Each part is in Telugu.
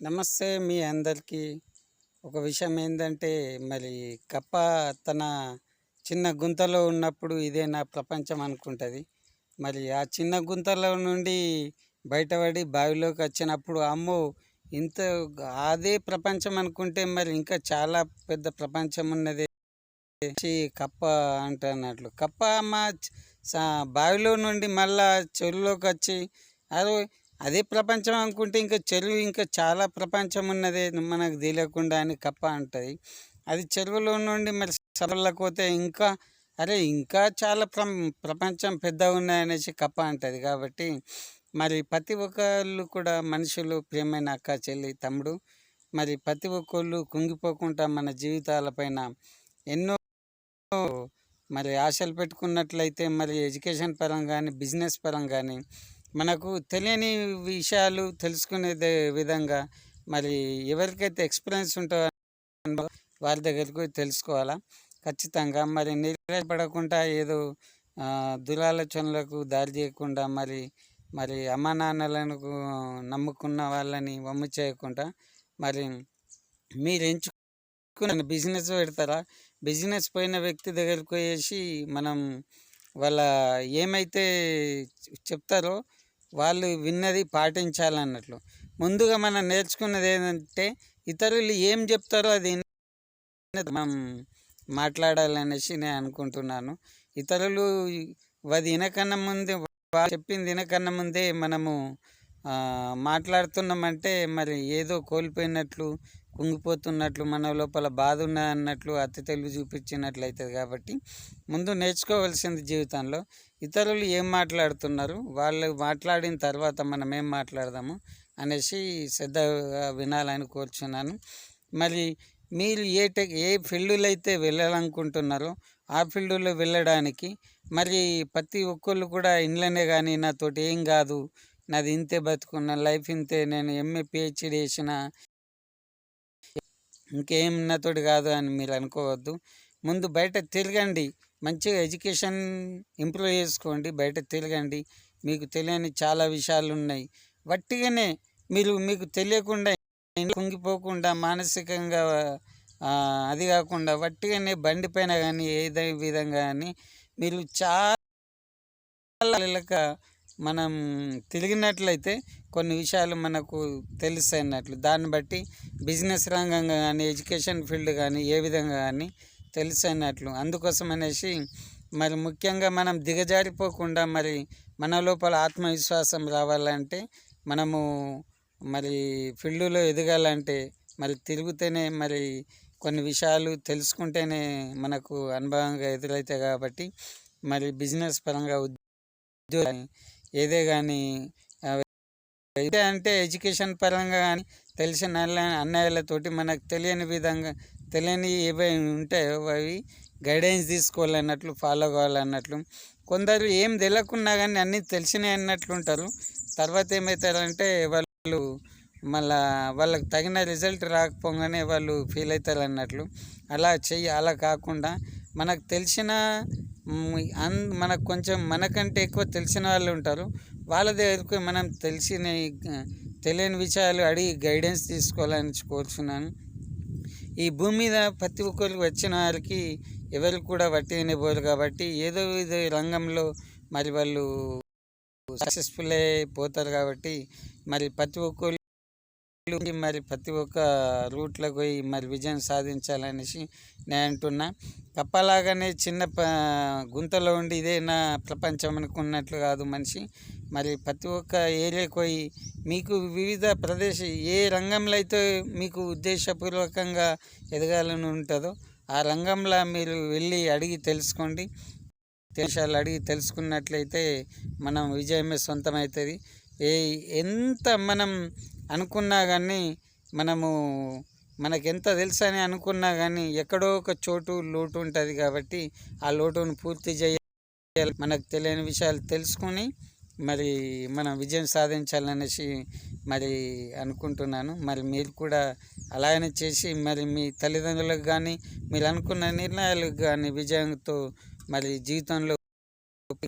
నమస్తే మీ అందరికీ. ఒక విషయం ఏందంటే, మరి కప్ప తన చిన్న గుంతలో ఉన్నప్పుడు ఇదే నా ప్రపంచం అనుకుంటుంది. మరి ఆ చిన్న గుంతలో నుండి బయటపడి బావిలోకి వచ్చినప్పుడు అమ్మో! ఇంత అదే ప్రపంచం అనుకుంటే మరి ఇంకా చాలా పెద్ద ప్రపంచం ఉన్నదే కప్ప అంటున్నట్లు. కప్ప మా సా బావిలో నుండి మళ్ళా చెరువులోకి వచ్చి అదో అదే ప్రపంచం అనుకుంటే ఇంకా చెరువు ఇంకా చాలా ప్రపంచం ఉన్నదే మనకు తెలియకుండా అని కప్ప అంటది. అది చెరువులో నుండి మరి సరళకి పోతే ఇంకా అరే ఇంకా చాలా ప్రపంచం పెద్దగా ఉన్నాయనేసి కప్ప అంటది. కాబట్టి మరి ప్రతి ఒక్కళ్ళు కూడా మనుషులు, ప్రియమైన అక్క, చెల్లి, తమ్ముడు, మరి ప్రతి ఒక్కళ్ళు కుంగిపోకుండా మన జీవితాలపైన ఎన్నో మరి ఆశలు పెట్టుకున్నట్లయితే మరి ఎడ్యుకేషన్ పరంగా కానీ, బిజినెస్ పరంగా కానీ మనకు తెలియని విషయాలు తెలుసుకునే విధంగా మరి ఎవరికైతే ఎక్స్పీరియన్స్ ఉంటుందో వారి దగ్గరకు పోయి తెలుసుకోవాలా ఖచ్చితంగా. మరి నిరాశపడకుండా ఏదో దురాలోచనలకు దారి చేయకుండా మరి మరి అమ్మా నాన్నలను నమ్ముకున్న వాళ్ళని వమ్ము చేయకుండా మరి మీరు ఎంచుకున్న బిజినెస్ పెడతారా, బిజినెస్ పోయిన వ్యక్తి దగ్గరకు పోయేసి మనం వాళ్ళ ఏమైతే చెప్తారో వాళ్ళు విన్నది పాటించాలన్నట్లు. ముందుగా మనం నేర్చుకున్నది ఏంటంటే ఇతరులు ఏం చెప్తారో అది మనం మాట్లాడాలనేసి నేను అనుకుంటున్నాను. ఇతరులు అది వినకన్నా ముందే, వాళ్ళు చెప్పింది వినకన్నా ముందే మనము మాట్లాడుతున్నామంటే మరి ఏదో కోల్పోయినట్లు, కుంగిపోతున్నట్లు, మన లోపల బాధ ఉన్నట్లు అతి తెలివి చూపించినట్లు అవుతుంది. కాబట్టి ముందు నేర్చుకోవాల్సింది జీవితంలో ఇతరులు ఏం మాట్లాడుతున్నారు, వాళ్ళు మాట్లాడిన తర్వాత మనం ఏం మాట్లాడదాము అనేసి శ్రద్ధగా వినాలని కోరుచున్నాను. మరి మీరు ఏ ఫీల్డ్లో అయితే వెళ్ళాలనుకుంటున్నారో ఆ ఫీల్డ్లో వెళ్ళడానికి మరి ప్రతి ఒక్కళ్ళు కూడా ఇంట్లోనే కానీ నాతోటి ఏం కాదు, నాది ఇంతే బతుకున్న లైఫ్ ఇంతే, నేను ఎంఏ పిహెచ్డి చేసిన ఇంకేం నాతోటి కాదు అని మీరు అనుకోవద్దు. ముందు బయట తిరగండి, మంచిగా ఎడ్యుకేషన్ ఇంప్రూవ్ చేసుకోండి, బయట తిరగండి. మీకు తెలియని చాలా విషయాలు ఉన్నాయి. వట్టిగానే మీకు తెలియకుండా కుంగిపోకుండా మానసికంగా అది కాకుండా వట్టిగానే బండి పైన కానీ ఏదో విధంగా కానీ మీరు చాలా మనం తిరిగినట్లయితే కొన్ని విషయాలు మనకు తెలుస్తాయినట్లు. దాన్ని బట్టి బిజినెస్ రంగంగా కానీ, ఎడ్యుకేషన్ ఫీల్డ్ కానీ ఏ విధంగా కానీ తెలుస్తాయినట్లు. అందుకోసం అనేసి మరి ముఖ్యంగా మనం దిగజారిపోకుండా మరి మన లోపల ఆత్మవిశ్వాసం రావాలంటే మనము మరి ఫీల్డ్లో ఎదగాలంటే మరి తిరుగుతేనే మరి కొన్ని విషయాలు తెలుసుకుంటేనే మనకు అనుభవంగా ఎదురవుతాయి. కాబట్టి మరి బిజినెస్ పరంగా ఉద్యోగం ఏదే కానీ అంటే ఎడ్యుకేషన్ పరంగా కానీ తెలిసిన అన్నయ్యలతోటి మనకు తెలియని విధంగా తెలియని ఏవైనా ఉంటాయో అవి గైడెన్స్ తీసుకోవాలన్నట్లు, ఫాలో కావాలన్నట్లు. కొందరు ఏం తెలియకున్నా కానీ అన్నీ తెలిసినాయి అన్నట్లు ఉంటారు. తర్వాత ఏమవుతారంటే వాళ్ళు మళ్ళా వాళ్ళకి తగిన రిజల్ట్ రాకపోగానే వాళ్ళు ఫీల్ అవుతారు అన్నట్లు. అలా కాకుండా మనకు తెలిసిన మనకు కొంచెం మనకంటే ఎక్కువ తెలిసిన వాళ్ళు ఉంటారు. వాళ్ళ దగ్గరకు మనం తెలియని విషయాలు అడిగి గైడెన్స్ తీసుకోవాలని కోరుచున్నాను. ఈ భూమి మీద ప్రతి ఒక్కరికి వచ్చిన వారికి ఎవరు కూడా వట్టిగానే పోరు. కాబట్టి ఏదో ఏదో రంగంలో మరి వాళ్ళు సక్సెస్ఫుల్ అయిపోతారు. కాబట్టి మరి ప్రతి ఒక్కరు మరి ప్రతి ఒక్క రూట్లోకి పోయి మరి విజయం సాధించాలనేసి నేను అంటున్నా. కప్పలాగానే చిన్న గుంతలో ఉండి ఇదే నా ప్రపంచం అనుకున్నట్లు కాదు మనిషి. మరి ప్రతి ఒక్క ఏరియాకి పోయి మీకు వివిధ ఏ రంగంలో అయితే మీకు ఉద్దేశపూర్వకంగా ఎదగాలని ఉంటుందో ఆ రంగంలో మీరు వెళ్ళి అడిగి తెలుసుకోండి. విషయాలు అడిగి తెలుసుకున్నట్లయితే మనం విజయమే సొంతమవుతుంది. ఎంత మనం అనుకున్నా కానీ మనకెంత తెలుసు అని అనుకున్నా కానీ ఎక్కడో ఒక లోటు ఉంటుంది. కాబట్టి ఆ లోటును పూర్తి చేయాలి. మనకు తెలియని విషయాలు తెలుసుకొని మరి మనం విజయం సాధించాలనేసి మరి అనుకుంటున్నాను. మరి మీరు కూడా అలాగనే చేసి మరి మీ తల్లిదండ్రులకు కానీ మీరు అనుకున్న నిర్ణయాలకు కానీ విజయంతో మరి జీవితంలో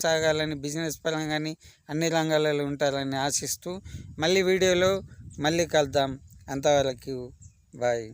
సాగాలని, బిజినెస్ పరంగా కానీ అన్ని రంగాలలో ఉంటారని ఆశిస్తూ మళ్ళీ వీడియోలో మళ్ళీ కలుద్దాం. అంతవరకు బాయ్.